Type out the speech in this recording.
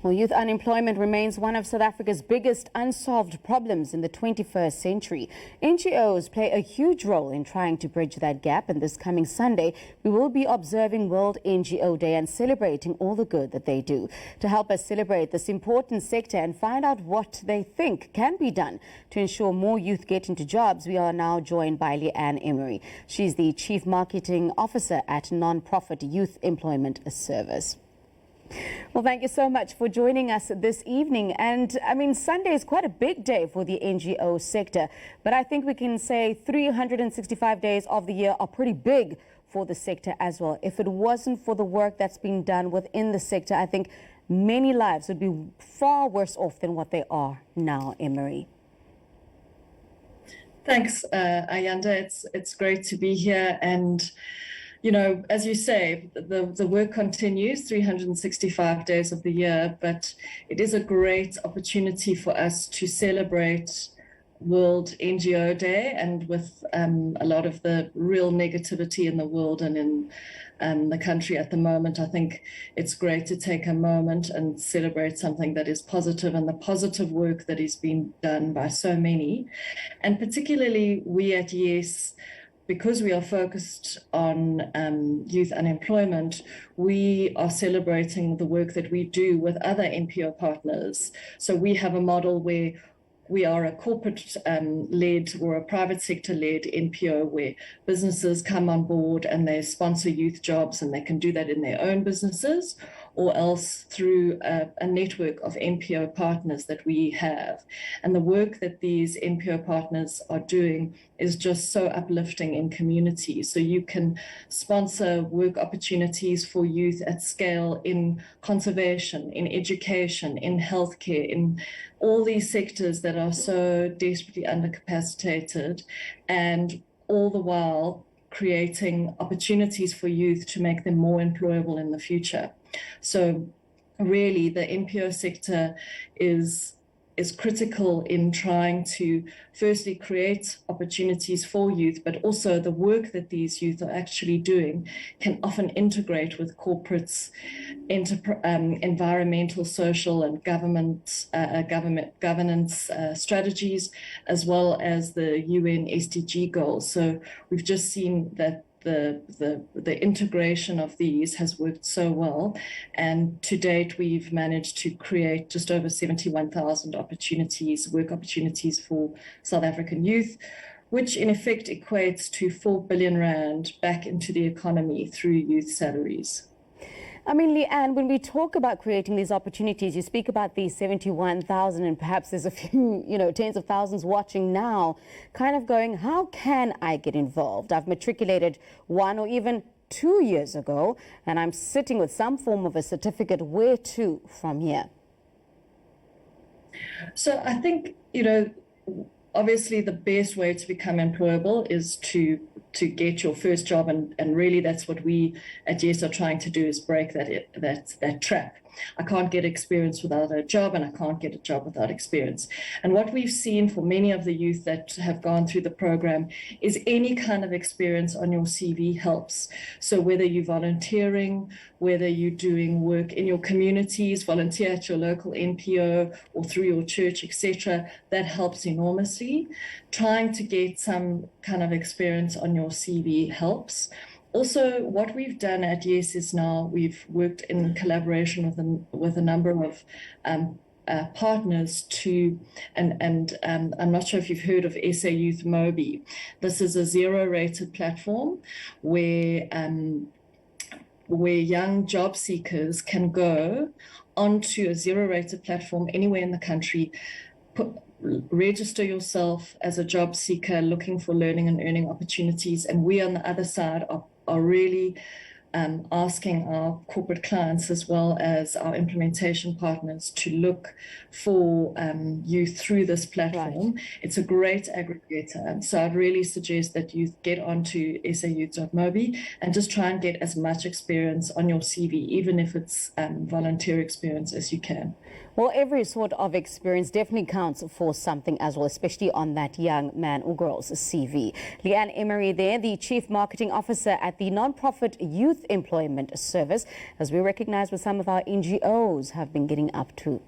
Well, youth unemployment remains one of South Africa's biggest unsolved problems in the 21st century. NGOs play a huge role in trying to bridge that gap, and this coming Sunday, we will be observing World NGO Day and celebrating all the good that they do. To help us celebrate this important sector and find out what they think can be done to ensure more youth get into jobs, we are now joined by Leanne Emery. She's the Chief Marketing Officer at non-profit Youth Employment Service. Well, thank you so much for joining us this evening. And I mean, Sunday is quite a big day for the NGO sector, but I think we can say 365 days of the year are pretty big for the sector as well. If it wasn't for the work that's being done within the sector, I think many lives would be far worse off than what they are now, Emery. Thanks, Ayanda. It's great to be here. And you know, as you say, the work continues 365 days of the year, but it is a great opportunity for us to celebrate World NGO Day, and with a lot of the real negativity in the world and in the country at the moment, I think it's great to take a moment and celebrate something that is positive and the positive work that is being done by so many. And particularly we at YES, because we are focused on youth unemployment, we are celebrating the work that we do with other NPO partners. So we have a model where we are a corporate-led or a private sector-led NPO where businesses come on board and they sponsor youth jobs, and they can do that in their own businesses or else through a network of NPO partners that we have. And the work that these NPO partners are doing is just so uplifting in communities. So you can sponsor work opportunities for youth at scale in conservation, in education, in healthcare, in all these sectors that are so desperately undercapacitated, and all the while creating opportunities for youth to make them more employable in the future. So really the NPO sector is critical in trying to firstly create opportunities for youth, but also the work that these youth are actually doing can often integrate with corporates, environmental, social and government governance strategies, as well as the UN SDG goals. So we've just seen that the integration of these has worked so well, and to date we've managed to create just over 71,000 work opportunities for South African youth, which in effect equates to 4 billion rand back into the economy through youth salaries. I mean, Leanne, when we talk about creating these opportunities, you speak about these 71,000, and perhaps there's a few, tens of thousands watching now, kind of going, how can I get involved? I've matriculated 1 or even 2 years ago, and I'm sitting with some form of a certificate. Where to from here? So I think, obviously the best way to become employable is to get your first job, and really that's what we at YES are trying to do, is break that trap. I can't get experience without a job, and I can't get a job without experience. And what we've seen for many of the youth that have gone through the program is any kind of experience on your CV helps. So whether you're volunteering, whether you're doing work in your communities, volunteer at your local NPO or through your church, etc., that helps enormously. Trying to get some kind of experience on your CV helps. Also, what we've done at YES is now we've worked in collaboration with a number of partners to, and I'm not sure if you've heard of SA Youth Mobi. This is a zero-rated platform where young job seekers can go onto a zero-rated platform anywhere in the country, register yourself as a job seeker looking for learning and earning opportunities, and we on the other side are really asking our corporate clients as well as our implementation partners to look for youth through this platform. Right. It's a great aggregator. So I'd really suggest that youth get onto sayouth.mobi and just try and get as much experience on your CV, even if it's volunteer experience, as you can. Well, every sort of experience definitely counts for something as well, especially on that young man or girl's CV. Leanne Emery there, the Chief Marketing Officer at the non-profit Youth Youth Employment Service, as we recognize what some of our NGOs have been getting up to.